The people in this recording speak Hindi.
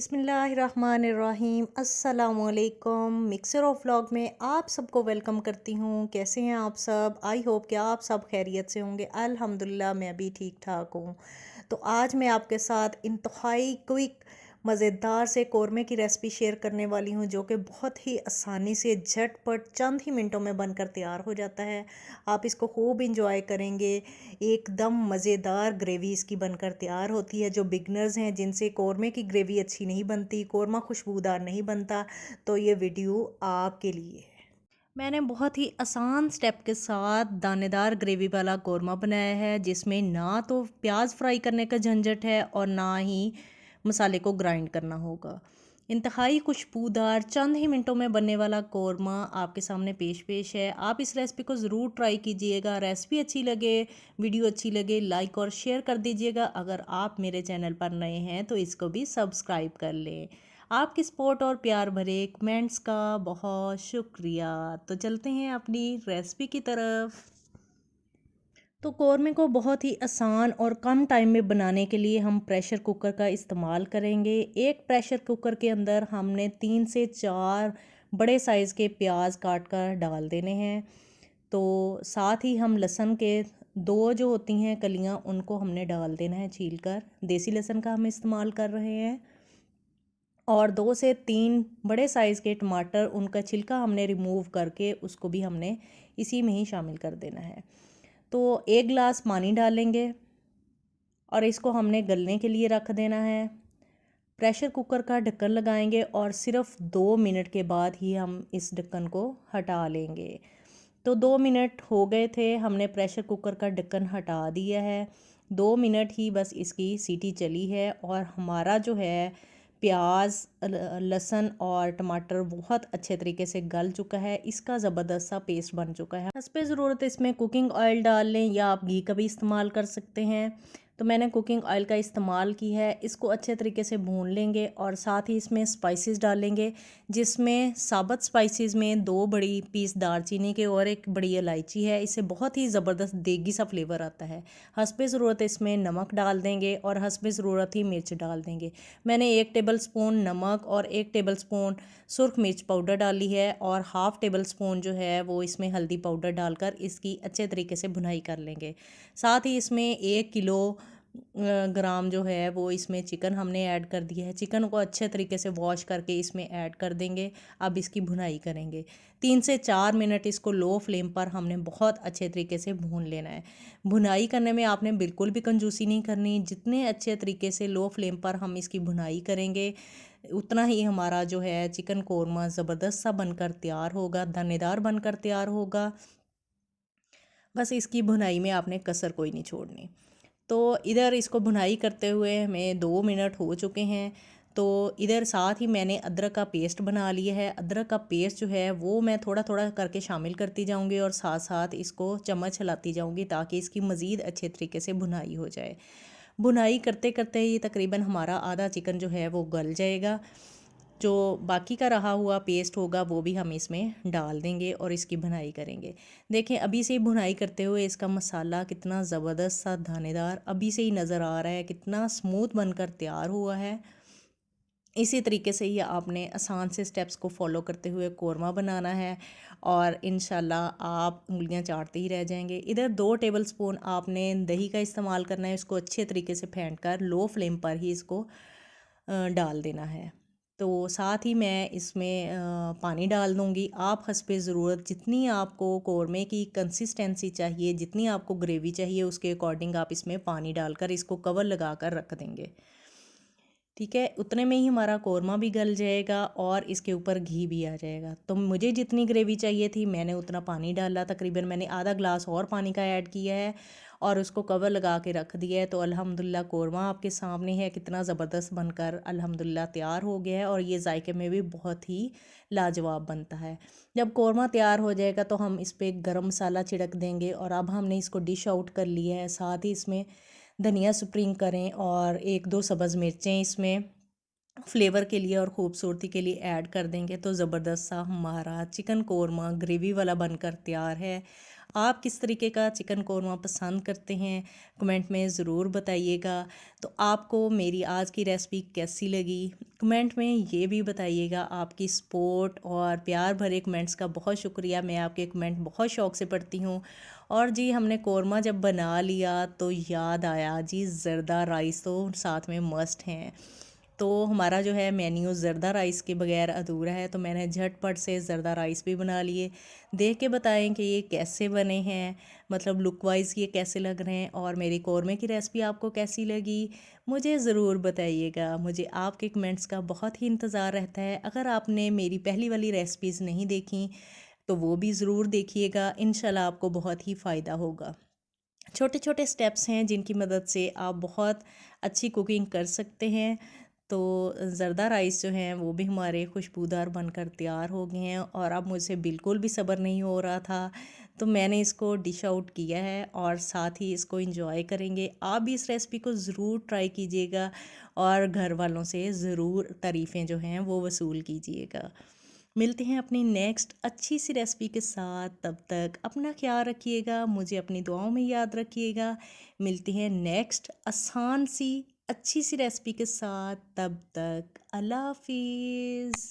बिस्मिल्लाहिर्रहमानिर्रहीम अस्सलामुअलैकुम। मिक्सर ऑफ व्लॉग में आप सबको वेलकम करती हूँ। कैसे हैं आप सब? आई होप कि आप सब खैरियत से होंगे। अल्हम्दुलिल्लाह मैं भी ठीक ठाक हूँ। तो आज मैं आपके साथ इंतहाई क्विक मज़ेदार से कौरमे की रेसिपी शेयर करने वाली हूँ, जो कि बहुत ही आसानी से झटपट चंद ही मिनटों में बनकर तैयार हो जाता है। आप इसको खूब इंजॉय करेंगे। एकदम मज़ेदार ग्रेवी इसकी बनकर तैयार होती है। जो बिगनर्स हैं, जिनसे कौरमे की ग्रेवी अच्छी नहीं बनती, कौरमा खुशबूदार नहीं बनता, तो ये वीडियो आपके लिए है। मैंने बहुत ही आसान स्टेप के साथ दानेदार ग्रेवी वाला कौरमा बनाया है, जिसमें ना तो प्याज फ्राई करने का झंझट है और ना ही मसाले को ग्राइंड करना होगा। इंतहाई खुशबूदार चंद ही मिनटों में बनने वाला कौरमा आपके सामने पेश है। आप इस रेसिपी को ज़रूर ट्राई कीजिएगा। रेसिपी अच्छी लगे, वीडियो अच्छी लगे, लाइक और शेयर कर दीजिएगा। अगर आप मेरे चैनल पर नए हैं तो इसको भी सब्सक्राइब कर लें। आपकी सपोर्ट और प्यार भरे कमेंट्स का बहुत शुक्रिया। तो चलते हैं अपनी रेसिपी की तरफ। तो कौरमे को बहुत ही आसान और कम टाइम में बनाने के लिए हम प्रेशर कुकर का इस्तेमाल करेंगे। एक प्रेशर कुकर के अंदर हमने 3 से 4 बड़े साइज़ के प्याज काट कर डाल देने हैं। तो साथ ही हम लहसुन के 2 जो होती हैं कलियां, उनको हमने डाल देना है छील कर। देसी लहसुन का हम इस्तेमाल कर रहे हैं। और 2 से 3 बड़े साइज़ के टमाटर, उनका छिलका हमने रिमूव करके उसको भी हमने इसी में ही शामिल कर देना है। तो 1 गिलास पानी डालेंगे और इसको हमने गलने के लिए रख देना है। प्रेशर कुकर का ढक्कन लगाएंगे और सिर्फ 2 मिनट के बाद ही हम इस ढक्कन को हटा लेंगे। तो 2 मिनट हो गए थे, हमने प्रेशर कुकर का ढक्कन हटा दिया है। 2 मिनट ही बस इसकी सीटी चली है और हमारा जो है प्याज, लहसुन और टमाटर बहुत अच्छे तरीके से गल चुका है। इसका ज़बरदस्त सा पेस्ट बन चुका है। हस्बे ज़रूरत इसमें कुकिंग ऑयल डाल लें या आप घी का भी इस्तेमाल कर सकते हैं। तो मैंने कुकिंग ऑयल का इस्तेमाल की है। इसको अच्छे तरीके से भून लेंगे और साथ ही इसमें स्पाइसेस डालेंगे, जिसमें साबुत स्पाइसेस में 2 बड़ी पीस दालचीनी के और 1 बड़ी इलायची है। इससे बहुत ही ज़बरदस्त देगी सा फ्लेवर आता है। हस्बे ज़रूरत इसमें नमक डाल देंगे और हस्बे ज़रूरत ही मिर्च डाल देंगे। मैंने 1 टेबल स्पून नमक और 1 टेबल स्पून सुरख मिर्च पाउडर डाली है और हाफ़ टेबल स्पून जो है वो इसमें हल्दी पाउडर डालकर इसकी अच्छे तरीके से भुनाई कर लेंगे। साथ ही इसमें 1 किलो ग्राम जो है वो इसमें चिकन हमने ऐड कर दिया है। चिकन को अच्छे तरीके से वॉश करके इसमें ऐड कर देंगे। अब इसकी भुनाई करेंगे। 3 से 4 मिनट इसको लो फ्लेम पर हमने बहुत अच्छे तरीके से भून लेना है। भुनाई करने में आपने बिल्कुल भी कंजूसी नहीं करनी। जितने अच्छे तरीके से लो फ्लेम पर हम इसकी भुनाई करेंगे, उतना ही हमारा जो है चिकन कौरमा ज़बरदस्त सा बनकर तैयार होगा, दानेदार बनकर तैयार होगा। बस इसकी भुनाई में आपने कसर कोई नहीं छोड़नी। तो इधर इसको भुनाई करते हुए हमें 2 मिनट हो चुके हैं। तो इधर साथ ही मैंने अदरक का पेस्ट बना लिया है। अदरक का पेस्ट जो है वो मैं थोड़ा थोड़ा करके शामिल करती जाऊंगी और साथ साथ इसको चम्मच हिलाती जाऊंगी, ताकि इसकी मज़ीद अच्छे तरीके से भुनाई हो जाए। भुनाई करते करते ही तकरीबन हमारा आधा चिकन जो है वो गल जाएगा। जो बाकी का रहा हुआ पेस्ट होगा वो भी हम इसमें डाल देंगे और इसकी भुनाई करेंगे। देखें, अभी से ही भुनाई करते हुए इसका मसाला कितना ज़बरदस्त सा दानेदार अभी से ही नज़र आ रहा है, कितना स्मूथ बनकर तैयार हुआ है। इसी तरीके से ही आपने आसान से स्टेप्स को फॉलो करते हुए कौरमा बनाना है और इंशाल्लाह आप उंगलियां चाटते ही रह जाएंगे। इधर 2 टेबल स्पून आपने दही का इस्तेमाल करना है। इसको अच्छे तरीके से फेंट कर लो फ्लेम पर ही इसको डाल देना है। तो साथ ही मैं इसमें पानी डाल दूँगी। आप हस्बे ज़रूरत जितनी आपको कौरमे की कंसिस्टेंसी चाहिए, जितनी आपको ग्रेवी चाहिए, उसके अकॉर्डिंग आप इसमें पानी डालकर इसको कवर लगा कर रख देंगे। ठीक है, उतने में ही हमारा कौरमा भी गल जाएगा और इसके ऊपर घी भी आ जाएगा। तो मुझे जितनी ग्रेवी चाहिए थी मैंने उतना पानी डाला। तकरीबन मैंने आधा ग्लास और पानी का ऐड किया है और उसको कवर लगा के रख दिया है। तो अल्हम्दुलिल्लाह कौरमा आपके सामने है, कितना ज़बरदस्त बनकर अल्हम्दुलिल्लाह तैयार हो गया है और ये जायके में भी बहुत ही लाजवाब बनता है। जब कौरमा तैयार हो जाएगा तो हम इस पर गरम मसाला छिड़क देंगे और अब हमने इसको डिश आउट कर लिया है। साथ ही इसमें धनिया स्प्रिंग करें और 1-2 सब्ज़ मिर्चें इसमें फ्लेवर के लिए और ख़ूबसूरती के लिए ऐड कर देंगे। तो ज़बरदस्त सा हमारा चिकन कौरमा ग्रेवी वाला बनकर तैयार है। आप किस तरीके का चिकन कौरमा पसंद करते हैं, कमेंट में ज़रूर बताइएगा। तो आपको मेरी आज की रेसिपी कैसी लगी, कमेंट में ये भी बताइएगा। आपकी सपोर्ट और प्यार भरे कमेंट्स का बहुत शुक्रिया, मैं आपके कमेंट बहुत शौक़ से पढ़ती हूँ। और जी हमने कौरमा जब बना लिया तो याद आया जी, ज़र्दा राइस तो साथ में मस्ट हैं। तो हमारा जो है मेन्यू ज़र्दा राइस के बगैर अधूरा है, तो मैंने झटपट से ज़र्दा राइस भी बना लिए। देख के बताएं कि ये कैसे बने हैं, मतलब लुक वाइज ये कैसे लग रहे हैं, और मेरी कौरमे की रेसिपी आपको कैसी लगी मुझे ज़रूर बताइएगा। मुझे आपके कमेंट्स का बहुत ही इंतज़ार रहता है। अगर आपने मेरी पहली वाली रेसिपीज़ नहीं देखी तो वो भी ज़रूर देखिएगा, इंशाल्लाह आपको बहुत ही फ़ायदा होगा। छोटे छोटे स्टेप्स हैं जिनकी मदद से आप बहुत अच्छी कुकिंग कर सकते हैं। तो ज़र्दा राइस जो हैं वो भी हमारे खुशबूदार बनकर तैयार हो गए हैं, और अब मुझसे बिल्कुल भी सब्र नहीं हो रहा था, तो मैंने इसको डिश आउट किया है और साथ ही इसको इंजॉय करेंगे। आप भी इस रेसिपी को ज़रूर ट्राई कीजिएगा और घर वालों से ज़रूर तारीफ़ें जो हैं वो वसूल कीजिएगा। मिलते हैं अपनी नेक्स्ट अच्छी सी रेसिपी के साथ, तब तक अपना ख्याल रखिएगा, मुझे अपनी दुआओं में याद रखिएगा। मिलते हैं नेक्स्ट आसान सी अच्छी सी रेसिपी के साथ, तब तक अल्लाह हाफिज़।